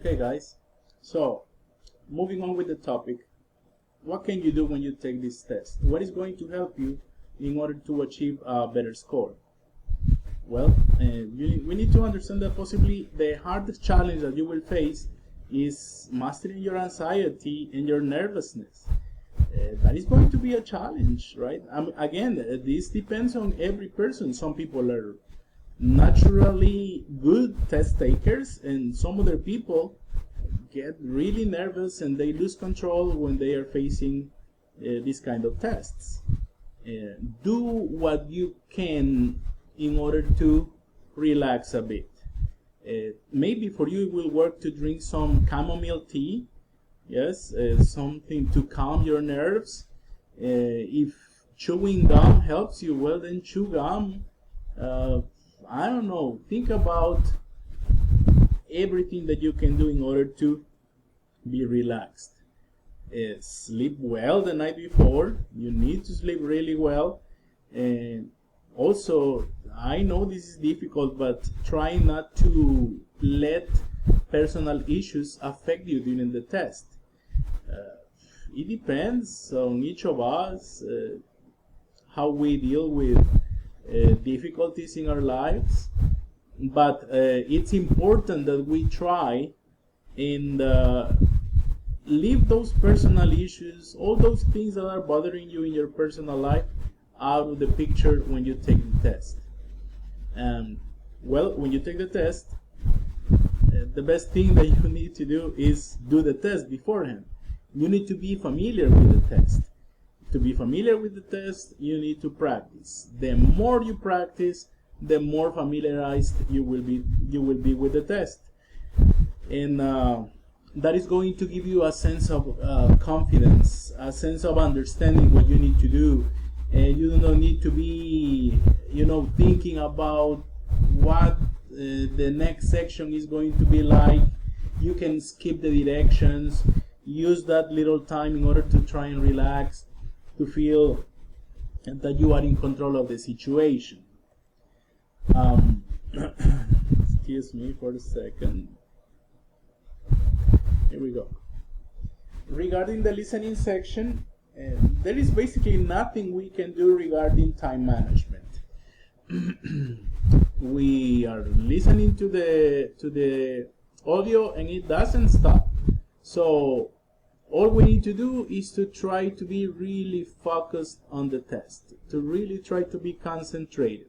Okay, guys, so moving on with the topic, what can you do when you take this test? What is going to help you in order to achieve a better score? Well, we need to understand that possibly the hardest challenge that you will face is mastering your anxiety and your nervousness. That is going to be a challenge, right? Again, this depends on every person. Some people are naturally good test takers, and some other people get really nervous and they lose control when they are facing these kind of tests. Do what you can in order to relax a bit. Maybe for you it will work to drink some chamomile tea, yes, something to calm your nerves. If chewing gum helps you, well then chew gum. I don't know, think about everything that you can do in order to be relaxed. Sleep well the night before. You need to sleep really well. And also, I know this is difficult, but try not to let personal issues affect you during the test. It depends on each of us how we deal with difficulties in our lives, but it's important that we try and leave those personal issues, all those things that are bothering you in your personal life, out of the picture when you take the test. Well, when you take the test, the best thing that you need to do is do the test beforehand. You need to be familiar with the test. To be familiar with the test, you need to practice. The more you practice, the more familiarized you will be with the test, and that is going to give you a sense of confidence, a sense of understanding what you need to do. And you do not need to be, thinking about what the next section is going to be like. You can skip the directions, use that little time in order to try and relax, to feel that you are in control of the situation. Excuse me for a second. Here we go. Regarding the listening section, there is basically nothing we can do regarding time management. We are listening to the audio and it doesn't stop. So all we need to do is to try to be really focused on the test, to really try to be concentrated.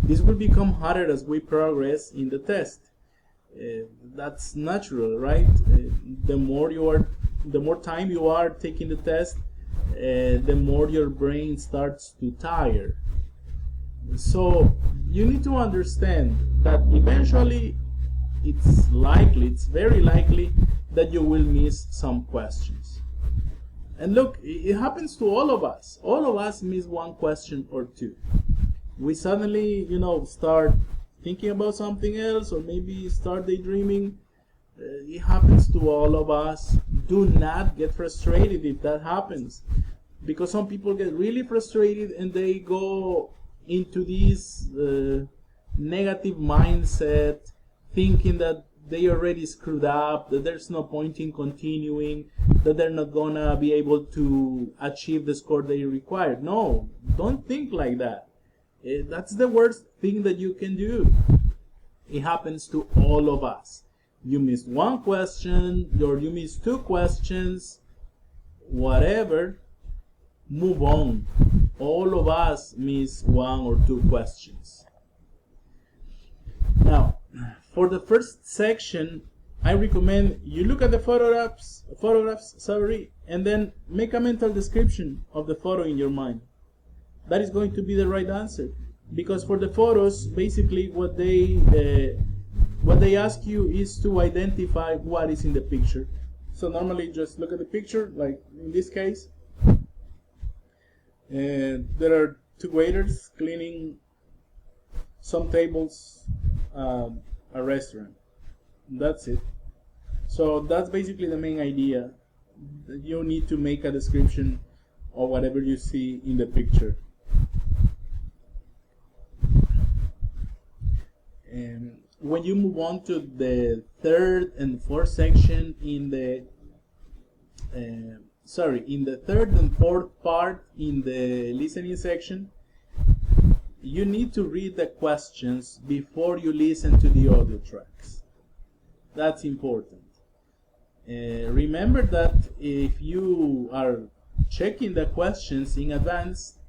This will become harder as we progress in the test. That's natural, right? The more time you are taking the test, the more your brain starts to tire. So you need to understand that eventually it's very likely that you will miss some questions. And look, it happens to all of us. All of us miss one question or two. We suddenly, start thinking about something else, or maybe start daydreaming. It happens to all of us. Do not get frustrated if that happens, because some people get really frustrated and they go into this negative mindset, thinking that they already screwed up, that there's no point in continuing, that they're not gonna be able to achieve the score they require. No, don't think like that. That's the worst thing that you can do. It happens to all of us. You missed one question, or you missed two questions, whatever, move on. All of us miss one or two questions. Now, for the first section, I recommend you look at the photographs, and then make a mental description of the photo in your mind. That is going to be the right answer, because for the photos, basically what they ask you is to identify what is in the picture. So normally just look at the picture, like in this case, and there are two waiters cleaning some tables, a restaurant. That's it. So that's basically the main idea. You need to make a description of whatever you see in the picture. when you move on to the third and fourth section in the in the third and fourth part in the listening section, you need to read the questions before you listen to the audio tracks. That's important. Remember that if you are checking the questions in advance,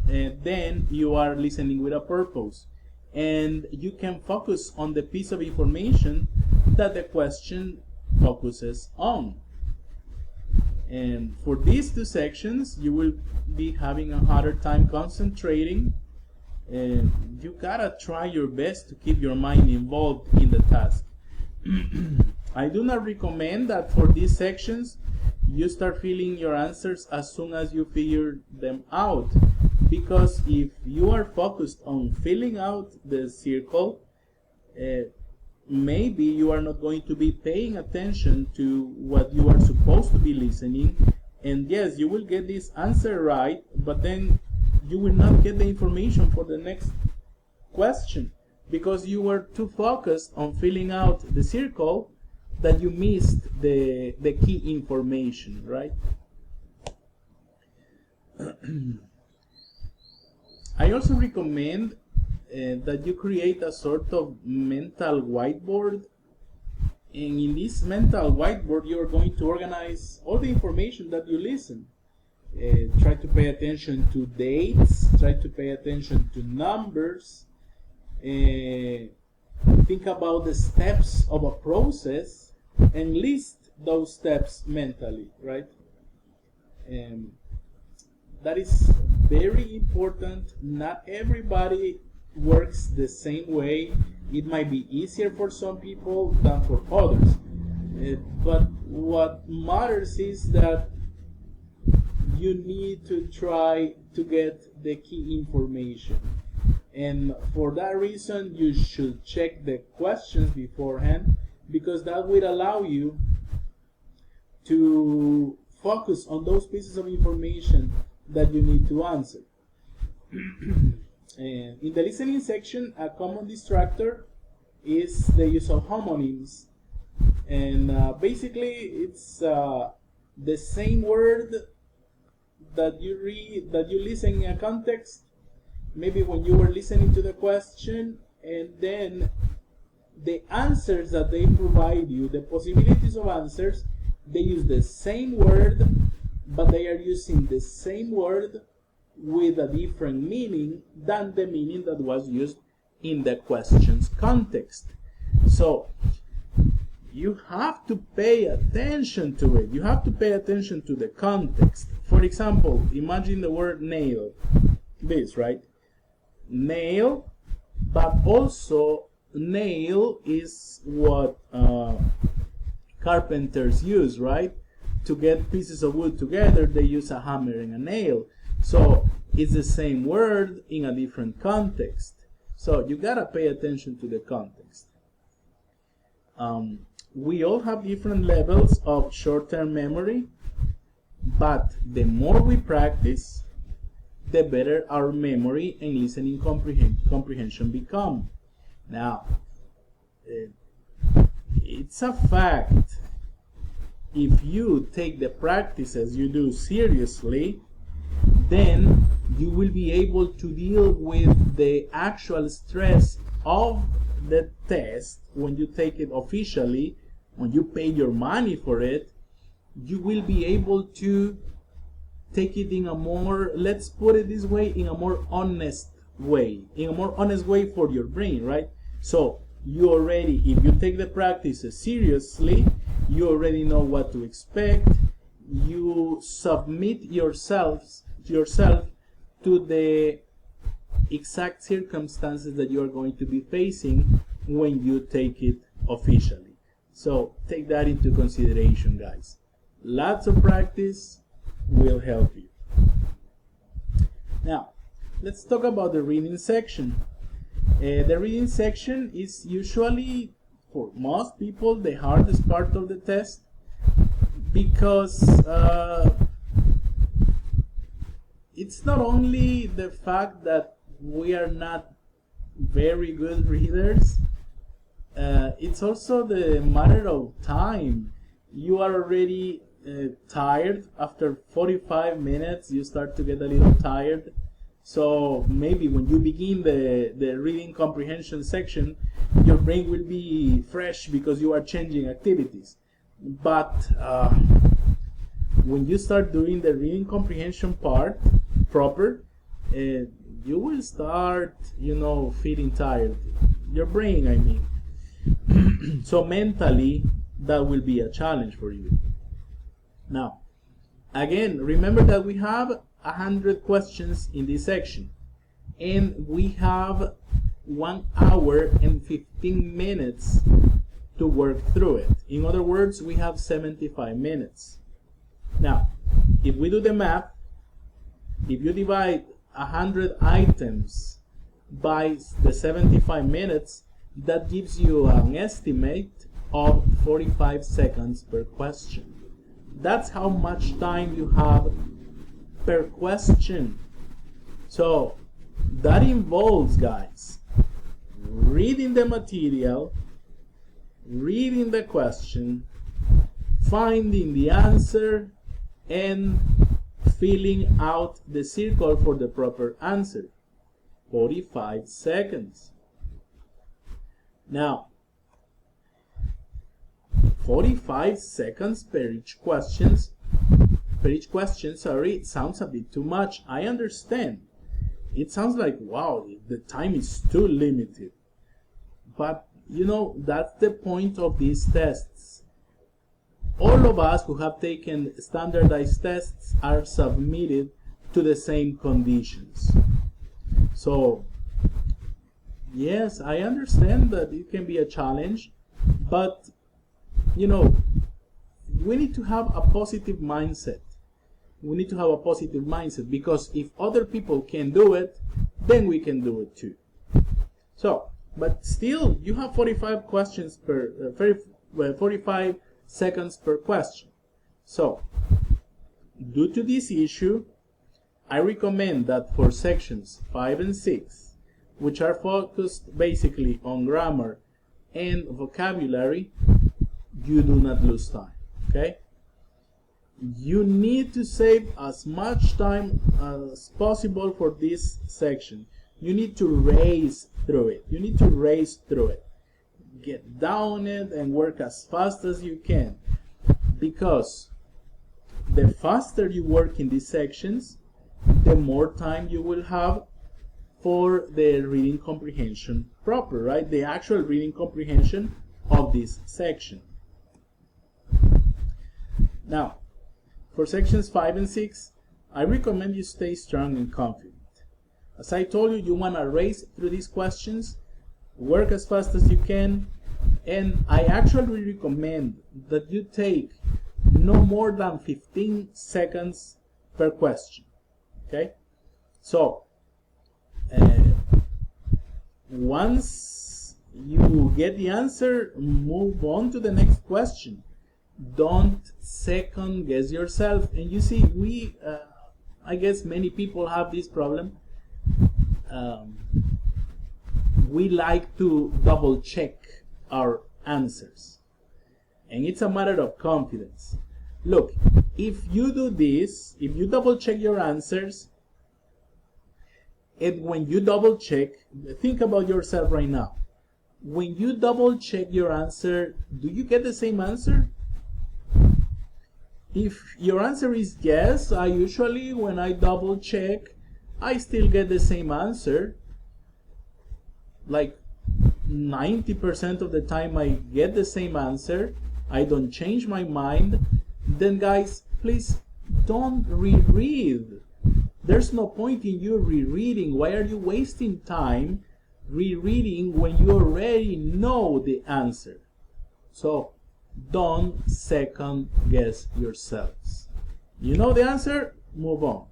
then you are listening with a purpose, and you can focus on the piece of information that the question focuses on. And for these two sections, you will be having a harder time concentrating, and you gotta try your best to keep your mind involved in the task. I do not recommend that for these sections you start filling your answers as soon as you figure them out, because if you are focused on filling out the circle, maybe you are not going to be paying attention to what you are supposed to be listening, and yes, you will get this answer right, but then you will not get the information for the next question because you were too focused on filling out the circle that you missed the key information, right? I also recommend that you create a sort of mental whiteboard, and in this mental whiteboard you are going to organize all the information that you listen. Try to pay attention to dates, try to pay attention to numbers, think about the steps of a process and list those steps mentally, right? That is very important. Not everybody works the same way. It might be easier for some people than for others. But what matters is that you need to try to get the key information. And for that reason, you should check the questions beforehand, because that will allow you to focus on those pieces of information that you need to answer. And in the listening section, a common distractor is the use of homonyms. And basically, it's the same word that you read, that you listen in a context, maybe when you were listening to the question, and then the answers that they provide you, the possibilities of answers, they use the same word, but they are using the same word with a different meaning than the meaning that was used in the question's context. So you have to pay attention to it. You have to pay attention to the context. For example, imagine the word nail. This, right? Nail, but also nail is what carpenters use, right? To get pieces of wood together, they use a hammer and a nail. So it's the same word in a different context. So you gotta pay attention to the context. We all have different levels of short-term memory, but the more we practice, the better our memory and listening comprehension become. Now, it's a fact, if you take the practices you do seriously, then you will be able to deal with the actual stress of the test when you take it officially, when you pay your money for it. You will be able to take it in a more, let's put it this way, in a more honest way, for your brain, right? So you already, if you take the practices seriously, you already know what to expect. You submit yourself to the exact circumstances that you are going to be facing when you take it officially. So take that into consideration, guys. Lots of practice will help you. Now, let's talk about the reading section. The reading section is usually, for most people, the hardest part of the test, because it's not only the fact that we are not very good readers, it's also the matter of time. You are already tired. After 45 minutes, you start to get a little tired. So maybe when you begin the reading comprehension section, your brain will be fresh because you are changing activities. But when you start doing the reading comprehension part proper, you will start, feeling tired. Your brain, I mean. So mentally, that will be a challenge for you. Now, again, remember that we have 100 questions in this section, and we have 1 hour and 15 minutes to work through it. In other words, we have 75 minutes. Now, if we do the math, if you divide 100 items by the 75 minutes, that gives you an estimate of 45 seconds per question. That's how much time you have per question. So that involves, guys, reading the material, reading the question, finding the answer, and filling out the circle for the proper answer. 45 seconds. Now, 45 seconds per each question, sounds a bit too much. I understand. It sounds like, wow, the time is too limited. But, that's the point of these tests. All of us who have taken standardized tests are submitted to the same conditions. So, yes, I understand that it can be a challenge, but, we need to have a positive mindset. We need to have a positive mindset, because if other people can do it, then we can do it too. So, but still, you have 45 questions 45 seconds per question. So, due to this issue, I recommend that for sections 5 and 6, which are focused basically on grammar and vocabulary, you do not lose time, okay? You need to save as much time as possible for this section. You need to race through it. Get down it and work as fast as you can, because the faster you work in these sections, the more time you will have for the reading comprehension proper, right? The actual reading comprehension of this section. Now, for sections 5 and 6, I recommend you stay strong and confident. As I told you, you want to race through these questions, work as fast as you can, and I actually recommend that you take no more than 15 seconds per question, okay? So, once you get the answer, move on to the next question. Don't second guess yourself. And you see, I guess many people have this problem. We like to double check our answers, and it's a matter of confidence. Look, if you do this, if you double check your answers, and when you double check, think about yourself right now. When you double check your answer, do you get the same answer? If your answer is yes, I usually, when I double check, I still get the same answer. Like 90% of the time I get the same answer. I don't change my mind. Then guys, please don't reread. There's no point in you rereading. Why are you wasting time rereading when you already know the answer? So don't second guess yourselves. You know the answer, move on.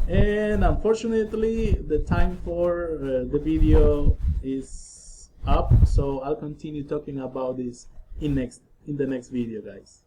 And unfortunately, the time for the video is up, so I'll continue talking about this in the next video, guys.